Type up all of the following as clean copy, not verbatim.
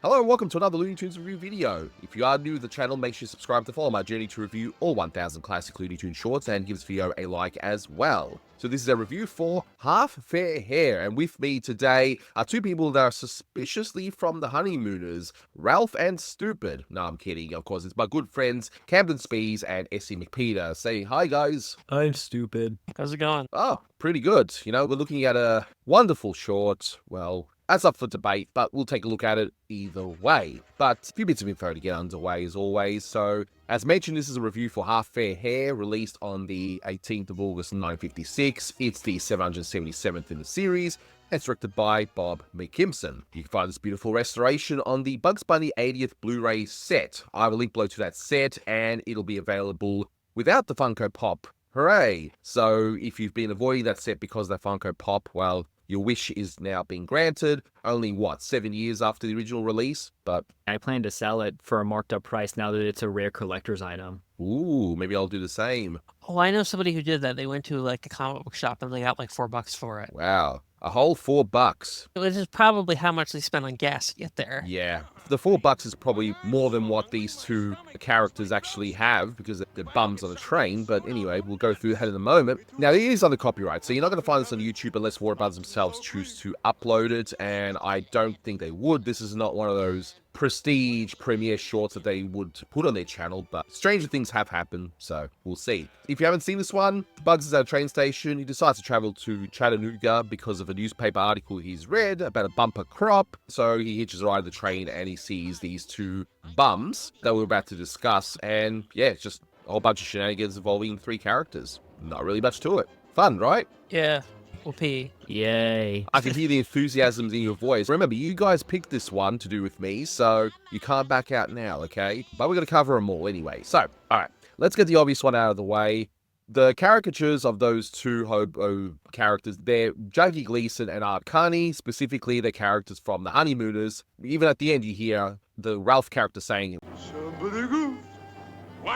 Hello and welcome to another Looney Tunes review video. If you are new to the channel, make sure you subscribe to follow my journey to review all 1000 classic Looney Tunes shorts and give this video a like as well. So this is a review for Hare, and with me today are two people that are suspiciously from the Honeymooners, Ralph and Stupid. No, I'm kidding, of course, it's my good friends Camden Spees and Essie McPeter. Say hi guys. I'm stupid. How's it going? Oh, pretty good. You know, we're looking at a wonderful short, well, that's up for debate, but we'll take a look at it either way. But a few bits of info to get underway as always. So, as mentioned, this is a review for Hare, released on the 18th of August 1956. It's the 777th in the series. It's directed by Bob McKimson. You can find this beautiful restoration on the Bugs Bunny 80th Blu-ray set. I have a link below to that set, and it'll be available without the Funko Pop. Hooray! So, if you've been avoiding that set because of that Funko Pop, well, your wish is now being granted. Only, 7 years after the original release? But I plan to sell it for a marked up price now that it's a rare collector's item. ooh, maybe I'll do the same. Oh, I know somebody who did that. They went to like a comic book shop and they got like $4 for it. Wow. A whole $4. Which is probably how much they spent on gas to get there. Yeah. The $4 is probably more than what these two characters actually have because they're bums on a train. But anyway, we'll go through that in a moment. Now, it is under copyright, so you're not going to find this on YouTube unless Warner Brothers themselves choose to upload it. And I don't think they would. This is not one of those prestige premiere shorts that they would put on their channel, but stranger things have happened, so we'll see. If you haven't seen this one, Bugs is at a train station. He decides to travel to Chattanooga because of a newspaper article he's read about a bumper crop. So he hitches a ride to the train and he sees these two bums that we're about to discuss, and yeah, it's just a whole bunch of shenanigans involving three characters. Not really much to it. Fun, right? Yeah. We'll pee. Yay. I can hear the enthusiasm in your voice. Remember, you guys picked this one to do with me, so you can't back out now, okay? But we're going to cover them all anyway. So, alright, let's get the obvious one out of the way. The caricatures of those two hobo characters, they're Jackie Gleason and Art Carney, specifically the characters from the Honeymooners. Even at the end, you hear the Ralph character saying, One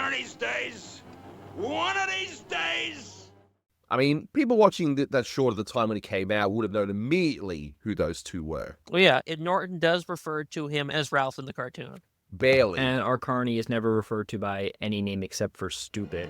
of these days, one of these days. I mean, people watching that short at the time when it came out would have known immediately who those two were. Well, yeah, Norton does refer to him as Ralph in the cartoon. Barely. And our Carney is never referred to by any name except for stupid.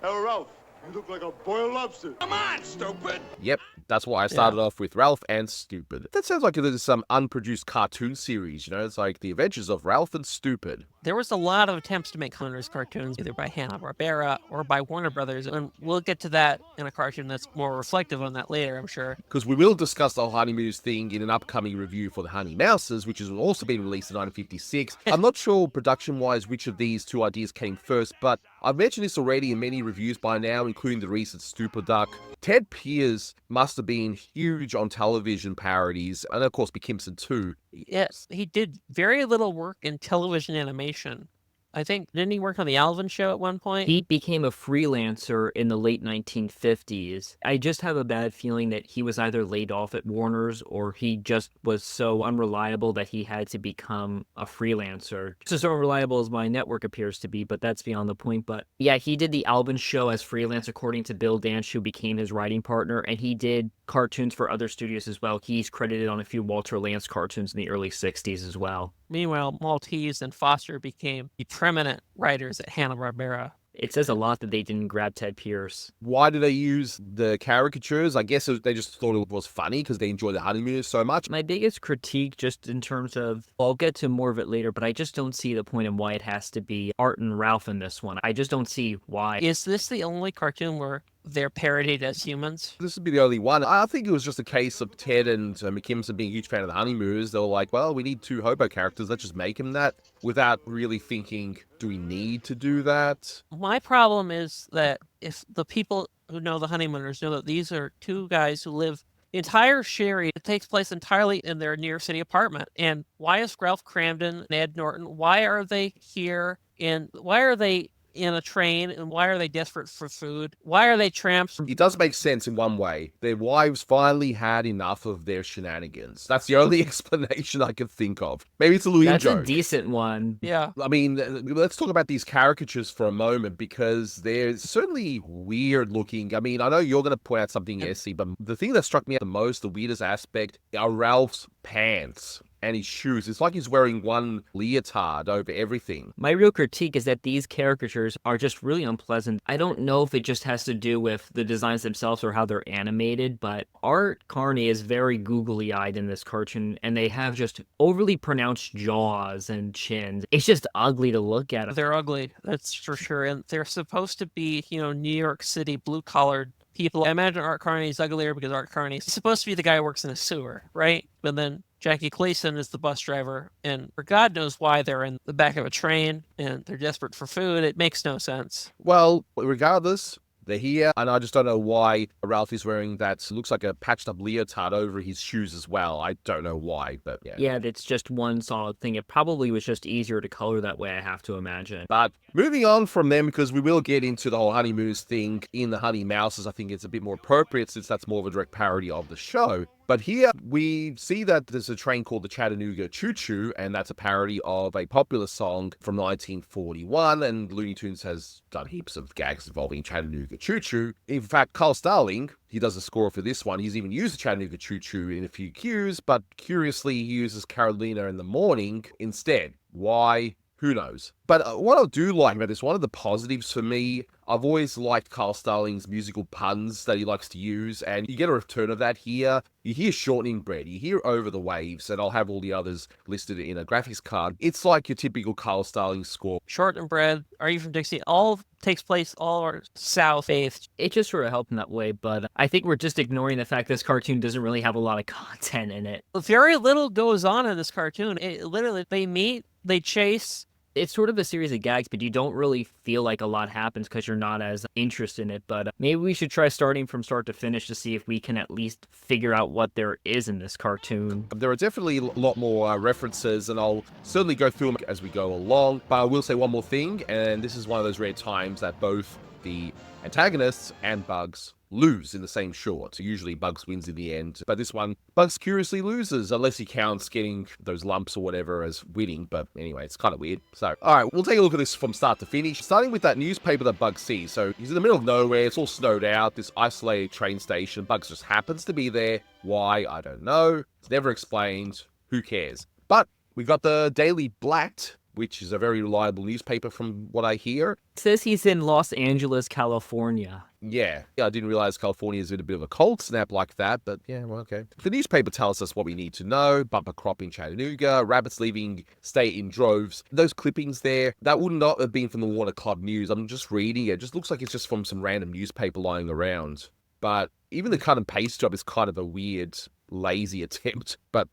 Hey, Ralph, you look like a boiled lobster. Come on, stupid. Yep, that's why I started off with Ralph and Stupid. That sounds like there's some unproduced cartoon series, you know? It's like The Adventures of Ralph and Stupid. There was a lot of attempts to make Honeymooners cartoons, either by Hanna-Barbera or by Warner Brothers, and we'll get to that in a cartoon that's more reflective on that later, I'm sure. Because we will discuss the whole Honeymooners thing in an upcoming review for the Honey Mouses, which has also been released in 1956. I'm not sure production-wise which of these two ideas came first, but I've mentioned this already in many reviews by now, including the recent Stupid Duck. Ted Pierce must have been huge on television parodies, and of course McKimson too. Yes, he did very little work in television animation. I think, didn't he work on the Alvin show at one point? He became a freelancer in the late 1950s. I just have a bad feeling that he was either laid off at Warner's or he just was so unreliable that he had to become a freelancer. Just so unreliable as my network appears to be, but that's beyond the point. But yeah, he did the Alvin show as freelance according to Bill Danch, who became his writing partner, and he did cartoons for other studios as well. He's credited on a few Walter Lantz cartoons in the early 60s as well. Meanwhile, Maltese and Foster became the preeminent writers at Hanna-Barbera. It says a lot that they didn't grab Ted Pierce. Why do they use the caricatures? I guess they just thought it was funny because they enjoy the Honeymooners so much. My biggest critique, just in terms of, I'll get to more of it later, but I just don't see the point in why it has to be Art and Ralph in this one. I just don't see why. Is this the only cartoon where they're parodied as humans? This would be the only one. I think it was just a case of Ted and McKimson being a huge fan of the Honeymooners. They were like, well, we need two hobo characters. Let's just make them that, without really thinking, do we need to do that? My problem is that if the people who know the Honeymooners know that these are two guys who live, the entire Sherry takes place entirely in their New York City apartment. And why is Ralph Cramden and Ed Norton, why are they here? And why are they in a train, and why are they desperate for food? Why are they tramps? It does make sense in one way. Their wives finally had enough of their shenanigans. That's the only explanation I can think of. Maybe it's a Louis That's joke. a decent one. Yeah. I mean, let's talk about these caricatures for a moment, because they're certainly weird looking. I mean, I know you're going to point out something, Essie, but the thing that struck me the most, the weirdest aspect, are Ralph's pants. and his shoes. It's like he's wearing one leotard over everything. My real critique is that these caricatures are just really unpleasant. I don't know if it just has to do with the designs themselves or how they're animated, but Art Carney is very googly-eyed in this cartoon, and they have just overly pronounced jaws and chins. It's just ugly to look at. They're ugly, that's for sure. And they're supposed to be, New York City blue-collared people. I imagine Art Carney's uglier because Art Carney's supposed to be the guy who works in a sewer, right? But then Jackie Gleason is the bus driver, and for God knows why they're in the back of a train and they're desperate for food. It makes no sense. Well, regardless, they're here, and I just don't know why Ralph is wearing that. Looks like a patched up leotard over his shoes as well. I don't know why, but yeah. Yeah, it's just one solid thing. It probably was just easier to color that way, I have to imagine. But moving on from them, because we will get into the whole Honeymooners thing in the Honey Mouses, I think it's a bit more appropriate since that's more of a direct parody of the show. But here we see that there's a train called the Chattanooga Choo-Choo, and that's a parody of a popular song from 1941, and Looney Tunes has done heaps of gags involving Chattanooga Choo-Choo. In fact, Carl Starling, he does the score for this one. He's even used the Chattanooga Choo-Choo in a few cues, but curiously he uses Carolina in the Morning instead. Why? Who knows? But what I do like about this, one of the positives for me, I've always liked Carl Starling's musical puns that he likes to use, and you get a return of that here. You hear Shortening Bread, you hear Over the Waves, and I'll have all the others listed in a graphics card. It's like your typical Carl Starling score. Shortening Bread, Are You From Dixie? All takes place all are South-based. It just sort of helped in that way, but I think we're just ignoring the fact this cartoon doesn't really have a lot of content in it. Very little goes on in this cartoon. It literally, they meet, they chase. It's sort of a series of gags, but you don't really feel like a lot happens because you're not as interested in it. But maybe we should try starting from start to finish to see if we can at least figure out what there is in this cartoon. There are definitely a lot more references, and I'll certainly go through them as we go along. But I will say one more thing, and this is one of those rare times that both the antagonists and Bugs lose in the same short. So usually Bugs wins in the end, but this one, Bugs curiously loses, unless he counts getting those lumps or whatever as winning. But anyway, it's kind of weird. So, all right, we'll take a look at this from start to finish, starting with that newspaper that Bugs sees. So he's in the middle of nowhere, it's all snowed out, this isolated train station. Bugs just happens to be there. Why? I don't know. It's never explained. Who cares? But we've got the Daily Blatt, which is a very reliable newspaper from what I hear. It says he's in Los Angeles, California. Yeah, I didn't realize California is in a bit of a cold snap like that, but yeah, well, okay. The newspaper tells us what we need to know. Bumper crop in Chattanooga, rabbits leaving state in droves. Those clippings there, that would not have been from the Warner Club News. I'm just reading it. It just looks like it's just from some random newspaper lying around. But even the cut and paste job is kind of a weird, lazy attempt. But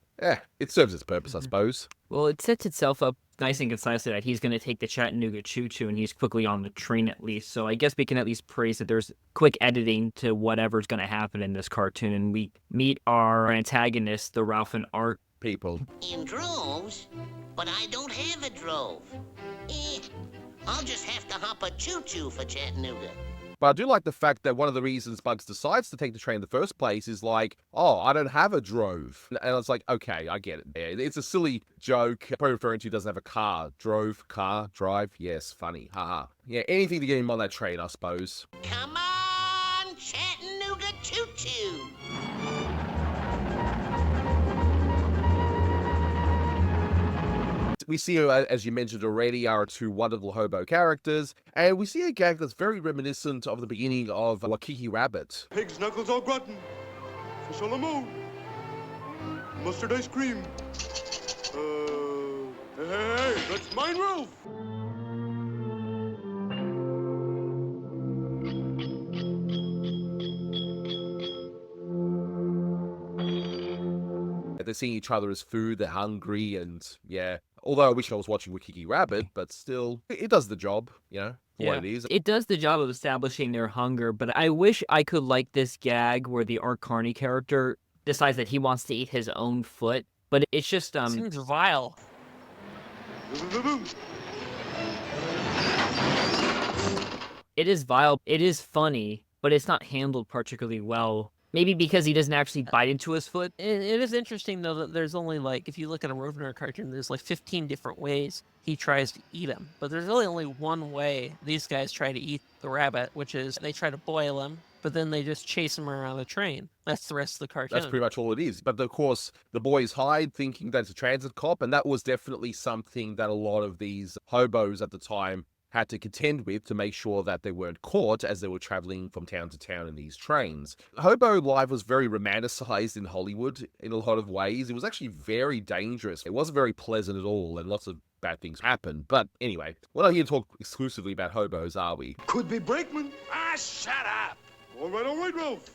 it serves its purpose, I suppose. Well, it sets itself up nice and concisely that he's going to take the Chattanooga Choo-Choo and he's quickly on the train at least. So I guess we can at least praise that there's quick editing to whatever's going to happen in this cartoon. And we meet our antagonists, the Ralph and Art People. In droves? But I don't have a drove. I'll just have to hop a choo-choo for Chattanooga. But I do like the fact that one of the reasons Bugs decides to take the train in the first place is like, oh, I don't have a drove. And it's like, okay, I get it. Yeah, it's a silly joke. Probably referring to he doesn't have a car. Drove, car, drive. Yes, funny. Haha. Yeah, anything to get him on that train, I suppose. Come on, Chattanooga choo-choo. We see, as you mentioned already, our two wonderful hobo characters, and we see a gag that's very reminiscent of the beginning of Waikiki Rabbit. Pig's knuckles au gratin. Fish on the moon. Mustard ice cream. Hey, that's mine roof. They're seeing each other as food, they're hungry, and yeah. Although I wish I was watching Waikiki Rabbit, but still, it does the job, for what it is. It does the job of establishing their hunger, but I wish I could like this gag where the Art Carney character decides that he wants to eat his own foot, but it's just, Seems vile. It is vile, it is funny, but it's not handled particularly well. Maybe because he doesn't actually bite into his foot. It is interesting, though, that there's only, if you look at a Roadrunner cartoon, there's 15 different ways he tries to eat him. But there's really only one way these guys try to eat the rabbit, which is they try to boil him, but then they just chase him around the train. That's the rest of the cartoon. That's pretty much all it is. But of course, the boys hide thinking that it's a transit cop, and that was definitely something that a lot of these hobos at the time had to contend with to make sure that they weren't caught as they were traveling from town to town in these trains. Hobo life was very romanticized in Hollywood in a lot of ways. It was actually very dangerous. It wasn't very pleasant at all, and lots of bad things happened. But anyway, we're not here to talk exclusively about hobos, are we? Could be brakeman. Ah, shut up! All right, Ralph.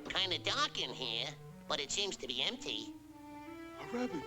Kinda dark in here, but it seems to be empty. A rabbit.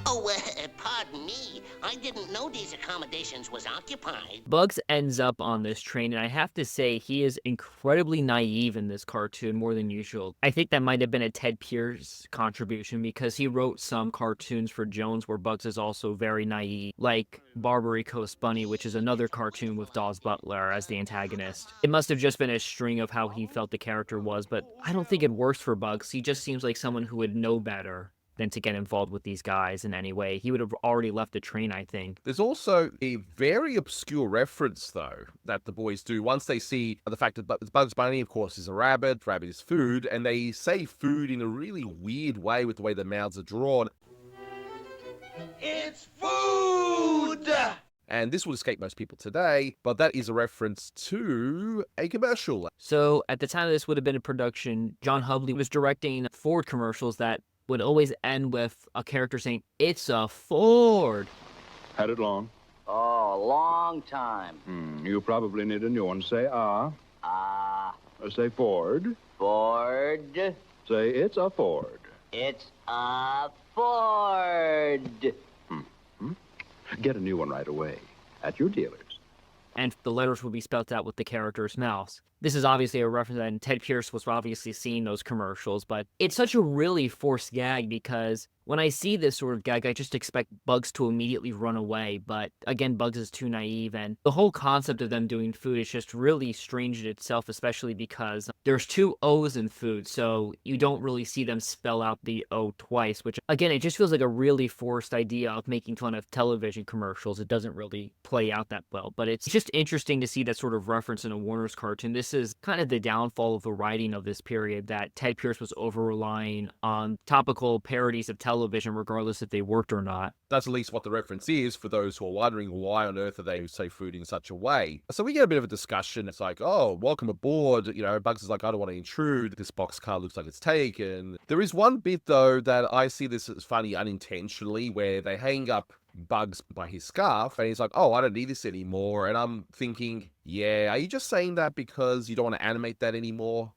Oh, pardon me. I didn't know these accommodations was occupied. Bugs ends up on this train, and I have to say he is incredibly naive in this cartoon more than usual. I think that might have been a Ted Pierce contribution because he wrote some cartoons for Jones where Bugs is also very naive, like Barbary Coast Bunny, which is another cartoon with Dawes Butler as the antagonist. It must have just been a string of how he felt the character was, but I don't think it works for Bugs. He just seems like someone who would know better than to get involved with these guys in any way. He would have already left the train, I think. There's also a very obscure reference, though, that the boys do once they see the fact that Bugs Bunny, of course, is a rabbit is food, and they say food in a really weird way with the way the mouths are drawn. It's food! And this will escape most people today, but that is a reference to a commercial. So at the time this would have been in production, John Hubley was directing Ford commercials that would always end with a character saying, "It's a Ford." Had it long? Oh, a long time. You probably need a new one. Say, say Ford. Ford. Say, it's a Ford. It's a Ford. Get a new one right away at your dealers. And the letters would be spelled out with the character's mouths. This is obviously a reference, and Ted Pierce was obviously seeing those commercials, but it's such a really forced gag because when I see this sort of gag, I just expect Bugs to immediately run away, but again, Bugs is too naive, and the whole concept of them doing food is just really strange in itself, especially because there's two O's in food, so you don't really see them spell out the O twice, which, again, it just feels like a really forced idea of making fun of television commercials. It doesn't really play out that well, but it's just interesting to see that sort of reference in a Warner's cartoon. This is kind of the downfall of the writing of this period, that Ted Pierce was over-relying on topical parodies of television, regardless if they worked or not. That's at least what the reference is for those who are wondering why on earth are they say food in such a way. So we get a bit of a discussion. It's like, oh, welcome aboard. You know, Bugs is like, I don't want to intrude. This boxcar looks like it's taken. There is one bit, though, that I see this as funny unintentionally, where they hang up Bugs by his scarf, and he's like, oh, I don't need this anymore. And I'm thinking, yeah, are you just saying that because you don't want to animate that anymore?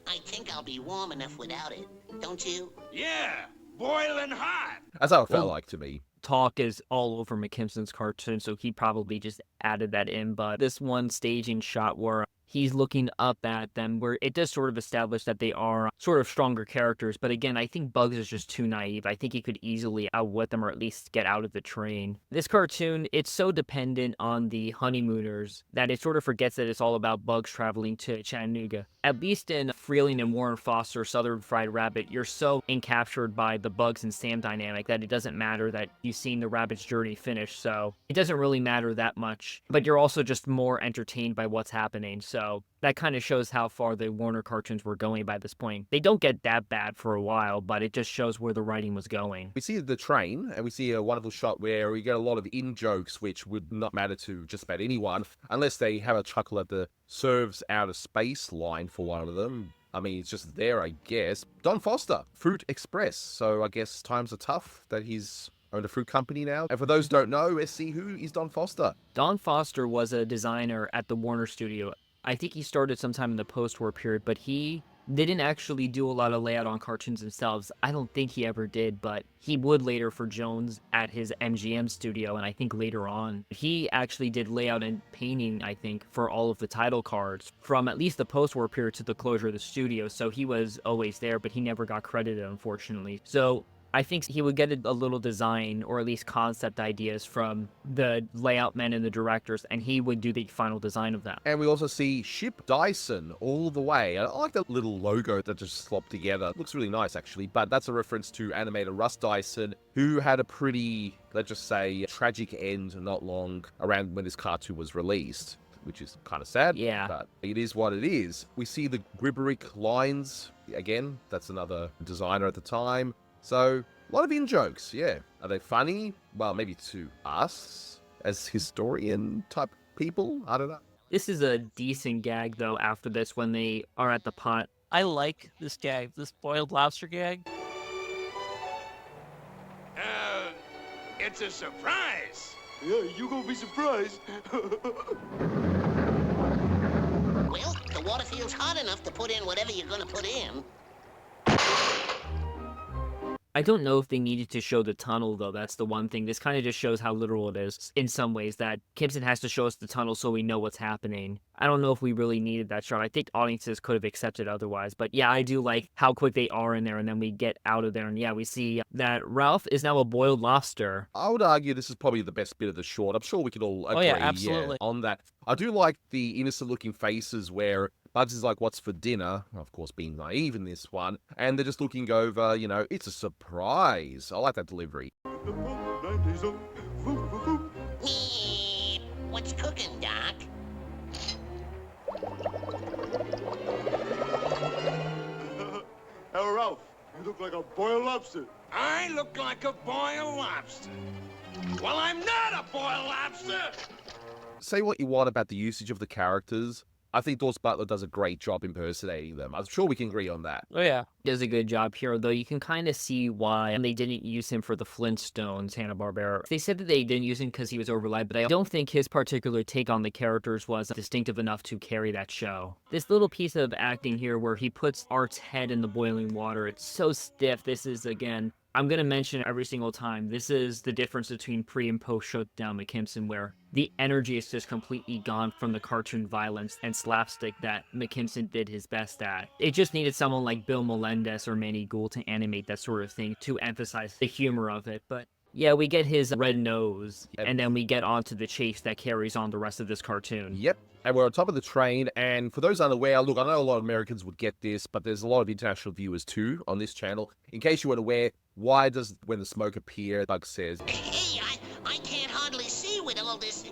I think I'll be warm enough without it. Don't you? Yeah, boiling hot! That's how it felt like to me. Talk is all over McKimson's cartoon, so he probably just added that in, but this one staging shot where he's looking up at them, where it does sort of establish that they are sort of stronger characters. But again, I think Bugs is just too naive. I think he could easily outwit them or at least get out of the train. This cartoon, it's so dependent on the Honeymooners that it sort of forgets that it's all about Bugs traveling to Chattanooga. At least in Freeling and Warren Foster's Southern Fried Rabbit, you're so encaptured by the Bugs and Sam dynamic that it doesn't matter that you've seen the rabbit's journey finish, so it doesn't really matter that much. But you're also just more entertained by what's happening, so that kind of shows how far the Warner cartoons were going by this point. They don't get that bad for a while, but it just shows where the writing was going. We see the train, and we see a wonderful shot where we get a lot of in-jokes, which would not matter to just about anyone, unless they have a chuckle at the serves outer space line for one of them. I mean, it's just there, I guess. Don Foster, Fruit Express. So I guess times are tough that he's owned a fruit company now. And for those who don't know, SC, who is Don Foster? Don Foster was a designer at the Warner Studio. I think he started sometime in the post-war period, but he didn't actually do a lot of layout on cartoons themselves. I don't think he ever did, but he would later for Jones at his MGM studio, and I think later on. He actually did layout and painting, I think, for all of the title cards from at least the post-war period to the closure of the studio, so he was always there, but he never got credited, unfortunately. So I think he would get a little design or at least concept ideas from the layout men and the directors, and he would do the final design of that. And we also see Ship Dyson all the way. I like that little logo that just slopped together. It looks really nice, actually. But that's a reference to animator Russ Dyson, who had a pretty, let's just say, tragic end not long around when this cartoon was released, which is kind of sad. Yeah. But it is what it is. We see the Gribberick lines. Again, that's another designer at the time. So, a lot of in-jokes, yeah. Are they funny? Well, maybe to us as historian-type people? I don't know. This is a decent gag, though, after this, when they are at the pot. I like this gag, this boiled lobster gag. It's a surprise. Yeah, you gonna be surprised. Well, the water feels hot enough to put in whatever you're gonna put in. I don't know if they needed to show the tunnel, though. That's the one thing. This kind of just shows how literal it is in some ways, that Kempson has to show us the tunnel so we know what's happening. I don't know if we really needed that shot. I think audiences could have accepted otherwise. But yeah, I do like how quick they are in there, and then we get out of there. And yeah, we see that Ralph is now a boiled lobster. I would argue this is probably the best bit of the short. I'm sure we could all agree absolutely. on that. I do like the innocent-looking faces where Bugs is like, what's for dinner? Of course, being naive in this one. And they're just looking over, you know, it's a surprise. I like that delivery. 9 days old. Woo, woo, woo. What's cooking, Doc? Hey, Ralph, you look like a boiled lobster. I look like a boiled lobster. Well, I'm not a boiled lobster. Say what you want about the usage of the characters. I think Dawes Butler does a great job impersonating them. I'm sure we can agree on that. Oh, yeah. Does a good job here, though. You can kind of see why they didn't use him for the Flintstones, Hanna-Barbera. They said that they didn't use him because he was overlaid, but I don't think his particular take on the characters was distinctive enough to carry that show. This little piece of acting here where he puts Art's head in the boiling water, it's so stiff. This is, again, I'm going to mention it every single time. This is the difference between pre and post Shutdown McKimson, where the energy is just completely gone from the cartoon violence and slapstick that McKimson did his best at. It just needed someone like Bill Melendez or Manny Gould to animate that sort of thing to emphasize the humor of it. But yeah, we get his red nose, and then we get on to the chase that carries on the rest of this cartoon. Yep. And we're on top of the train, and for those unaware, look, I know a lot of Americans would get this, but there's a lot of international viewers too on this channel. In case you weren't aware, why does, when the smoke appears, Bugs says, Hey, I can't hardly see with all this...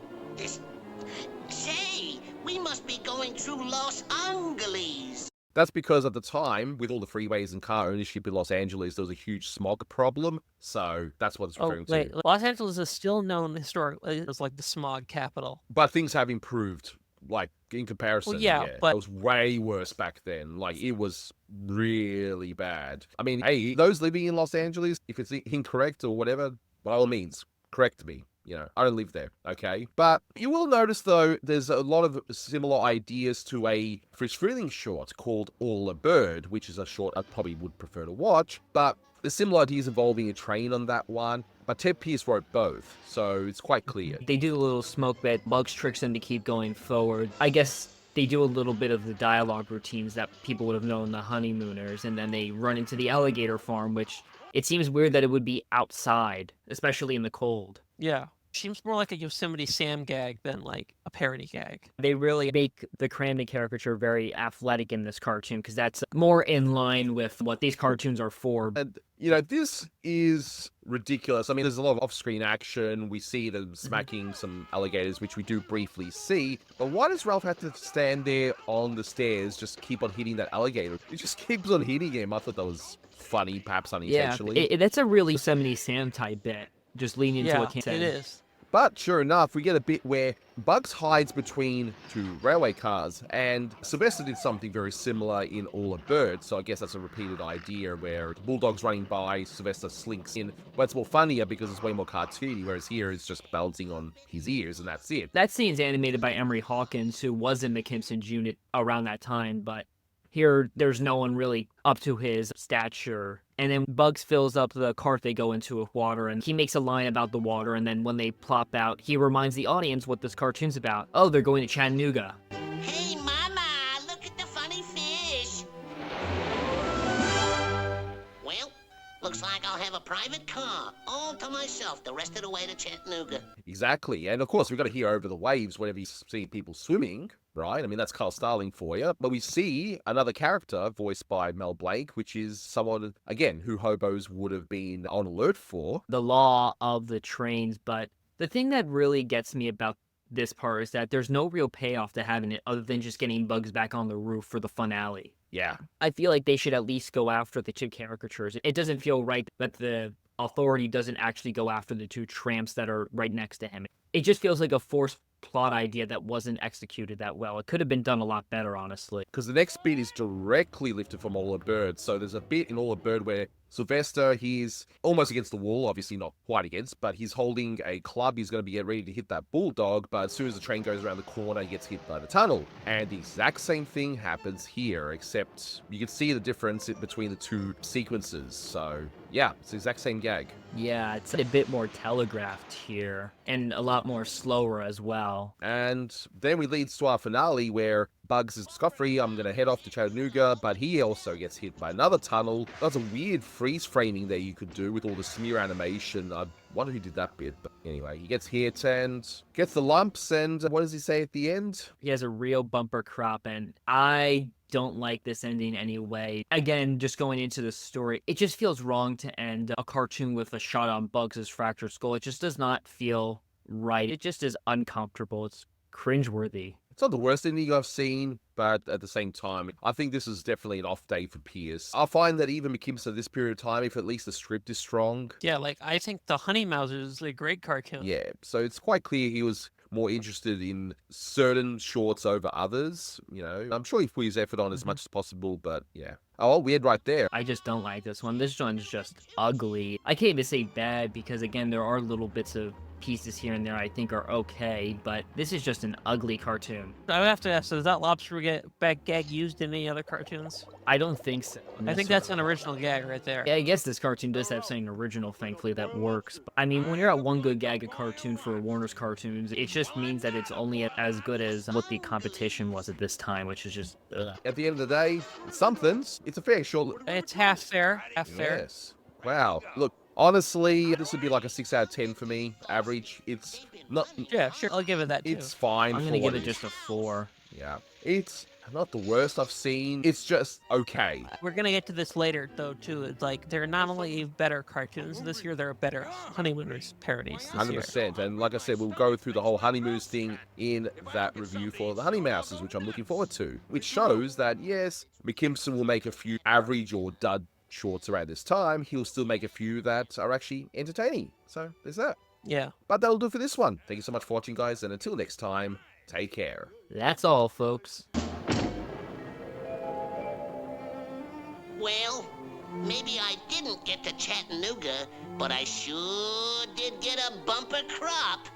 Say, we must be going through Los Angeles. That's because at the time, with all the freeways and car ownership in Los Angeles, there was a huge smog problem. So that's what it's referring wait, to. Los Angeles is still known historically as like the smog capital. But things have improved, like, in comparison. Well, yeah, but... it was way worse back then. Like, it was really bad. I mean, hey, those living in Los Angeles, if it's incorrect or whatever, by all means, correct me. You know, I don't live there, okay? But you will notice, though, there's a lot of similar ideas to a Frisch Freleng short called All a Bir-r-rd, which is a short I probably would prefer to watch. But there's similar ideas involving a train on that one. But Ted Pierce wrote both, so it's quite clear. They do a little smoke bit. Bugs tricks them to keep going forward. I guess they do a little bit of the dialogue routines that people would have known in the Honeymooners, and then they run into the alligator farm, which it seems weird that it would be outside, especially in the cold. Yeah. Seems more like a Yosemite Sam gag than like a parody gag. They really make the Cramden caricature very athletic in this cartoon, because that's more in line with what these cartoons are for. And, you know, this is ridiculous. I mean, there's a lot of off-screen action. We see them smacking some alligators, which we do briefly see. But why does Ralph have to stand there on the stairs, just keep on hitting that alligator? He just keeps on hitting him. I thought that was funny, perhaps unintentionally. Yeah, that's a really Yosemite Sam type bit. Just lean into a can. It is. But sure enough, we get a bit where Bugs hides between two railway cars, and Sylvester did something very similar in All a Bir-r-rd, so I guess that's a repeated idea where the bulldog's running by, Sylvester slinks in, but it's more funnier because it's way more cartoony, whereas here it's just balancing on his ears, and that's it. That scene's animated by Emery Hawkins, who was in McKimson's unit around that time, but here there's no one really up to his stature. And then Bugs fills up the cart they go into with water, and he makes a line about the water, and then when they plop out, he reminds the audience what this cartoon's about. Oh, they're going to Chattanooga. Hey, Mama, look at the funny fish. Well, Looks like I'll have a private car all to myself the rest of the way to Chattanooga. Exactly. And of course, we've got to hear over the waves whenever you see people swimming, right? I mean, that's Carl Starling for you. But we see another character voiced by Mel Blanc, which is someone, again, who hobos would have been on alert for. The law of the trains. But the thing that really gets me about this part is that there's no real payoff to having it other than just getting Bugs back on the roof for the finale. Yeah. I feel like they should at least go after the two caricatures. It doesn't feel right that the authority doesn't actually go after the two tramps that are right next to him. It just feels like a forced plot idea that wasn't executed that well. It could have been done a lot better, honestly. Because the next bit is directly lifted from All Bir-r-rd. So there's a bit in All Bir-r-rd where Sylvester, he's almost against the wall, obviously not quite against, but he's holding a club. He's going to be getting ready to hit that bulldog, but as soon as the train goes around the corner, he gets hit by the tunnel. And the exact same thing happens here, except you can see the difference between the two sequences. So yeah, it's the exact same gag. Yeah, it's a bit more telegraphed here, and a lot more slower as well. And then we lead to our finale where Bugs is scot-free. I'm going to head off to Chattanooga, but he also gets hit by another tunnel. That's a weird freeze framing there you could do with all the smear animation. I wonder who did that bit. But anyway, he gets hit and gets the lumps. And what does he say at the end? He has a real bumper crop, and I don't like this ending anyway. Again, just going into the story, it just feels wrong to end a cartoon with a shot on Bugs' fractured skull. It just does not feel right. It just is uncomfortable. It's cringeworthy. It's not the worst ending I've seen, but at the same time, I think this is definitely an off day for Pierce. I find that even McKimson at this period of time, if at least the script is strong. Yeah, like, I think the Honey Mousers is a great cartoon. Yeah, so it's quite clear he was more interested in certain shorts over others. You know, I'm sure he put his effort on as much as possible, but yeah. Oh, weird right there. I just don't like this one. This one's just ugly. I can't even say bad because, again, there are little bits of pieces here and there I think are okay, but this is just an ugly cartoon. I would have to ask, is that lobster gag used in any other cartoons? I don't think so. I think that's an original gag right there. Yeah, I guess this cartoon does have something original, thankfully, that works. But, I mean, when you're at one good gag a cartoon for Warner's cartoons, it just means that it's only as good as what the competition was at this time, which is just, ugh. At the end of the day, it's something. It's a fair short. It's half fair. Half fair. Yes. Wow. Look, honestly, this would be like a 6 out of 10 for me, average. It's not. Yeah, sure. I'll give it that, too. It's fine. I'm for gonna give what it just a 4. Yeah. It's not the worst I've seen. It's just okay. We're gonna get to this later, though, too. It's like, they're not only better cartoons this year, they're better Honeymooners parodies this year. 100%. And like I said, we'll go through the whole Honeymooners thing in that review for the Honey Mouses, which I'm looking forward to. Which shows that, yes, McKimson will make a few average or dud shorts around this time. He'll still make a few that are actually entertaining. So there's that. Yeah. But that'll do for this one. Thank you so much for watching, guys. And until next time, take care. That's all, folks. Well, maybe I didn't get to Chattanooga, but I sure did get a bumper crop.